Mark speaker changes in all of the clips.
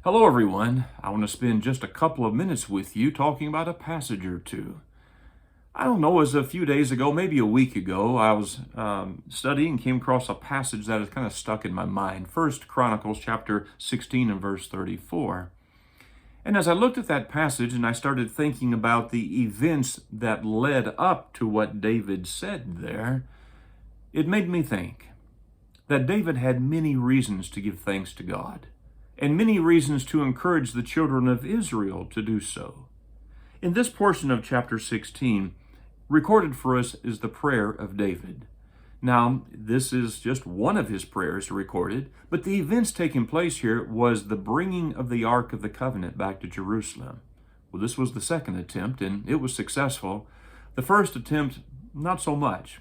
Speaker 1: Hello, everyone. I want to spend just a couple of minutes with you talking about a passage or two. I don't know, it was a few days ago, maybe a week ago, I was studying and came across a passage that has kind of stuck in my mind. First Chronicles chapter 16 and verse 34. And as I looked at that passage and I started thinking about the events that led up to what David said there, it made me think that David had many reasons to give thanks to God, and many reasons to encourage the children of Israel to do so. In this portion of chapter 16, recorded for us is the prayer of David. Now, this is just one of his prayers recorded, but the events taking place here was the bringing of the Ark of the Covenant back to Jerusalem. Well, this was the second attempt, and it was successful. The first attempt, not so much.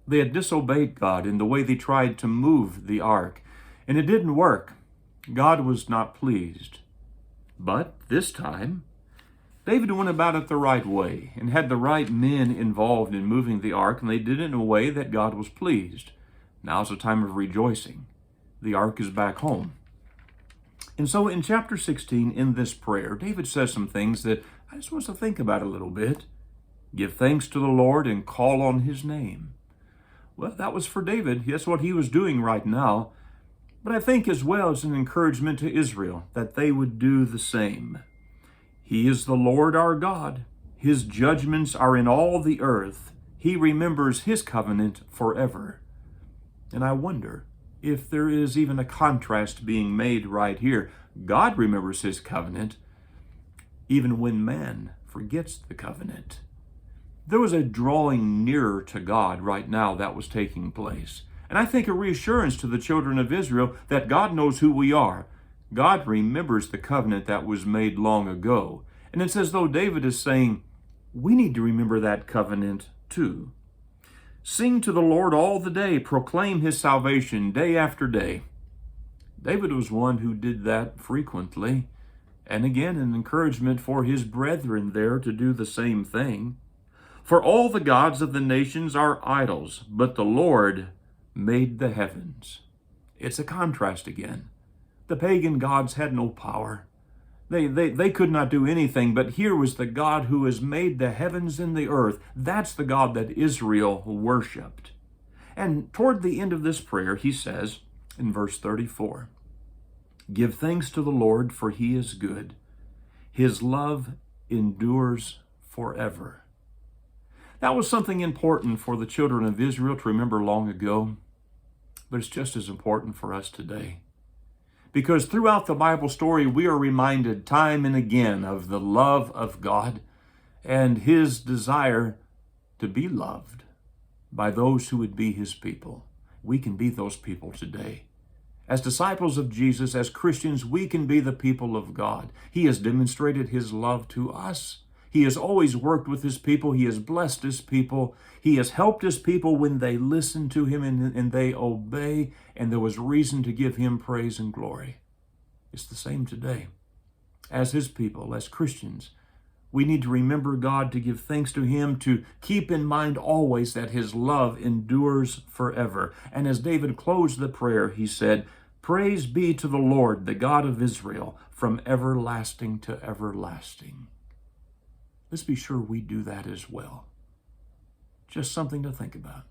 Speaker 1: They had disobeyed God in the way they tried to move the ark, and it didn't work. God was not pleased. But this time, David went about it the right way and had the right men involved in moving the ark, and they did it in a way that God was pleased. Now's a time of rejoicing. The ark is back home. And so in chapter 16, in this prayer, David says some things that I just want us to think about a little bit. Give thanks to the Lord and call on his name. Well, that was for David. That's what he was doing right now. But I think as well as an encouragement to Israel that they would do the same. He is the Lord our God. His judgments are in all the earth. He remembers his covenant forever. And I wonder if there is even a contrast being made right here. God remembers his covenant even when man forgets the covenant. There was a drawing nearer to God right now that was taking place. And I think a reassurance to the children of Israel that God knows who we are. God remembers the covenant that was made long ago. And it's as though David is saying, we need to remember that covenant too. Sing to the Lord all the day, proclaim his salvation day after day. David was one who did that frequently. And again, an encouragement for his brethren there to do the same thing. For all the gods of the nations are idols, but the Lord made the heavens. It's a contrast again. The pagan gods had no power. They could not do anything, but here was the God who has made the heavens and the earth. That's the God that Israel worshiped. And toward the end of this prayer, he says in verse 34, give thanks to the Lord, for he is good. His love endures forever. That was something important for the children of Israel to remember long ago, but it's just as important for us today. Because throughout the Bible story, we are reminded time and again of the love of God and his desire to be loved by those who would be his people. We can be those people today. As disciples of Jesus, as Christians, we can be the people of God. He has demonstrated his love to us. He has always worked with his people. He has blessed his people. He has helped his people when they listen to him and they obey, and there was reason to give him praise and glory. It's the same today. As his people, as Christians, we need to remember God, to give thanks to him, to keep in mind always that his love endures forever. And as David closed the prayer, he said, praise be to the Lord, the God of Israel, from everlasting to everlasting. Let's be sure we do that as well. Just something to think about.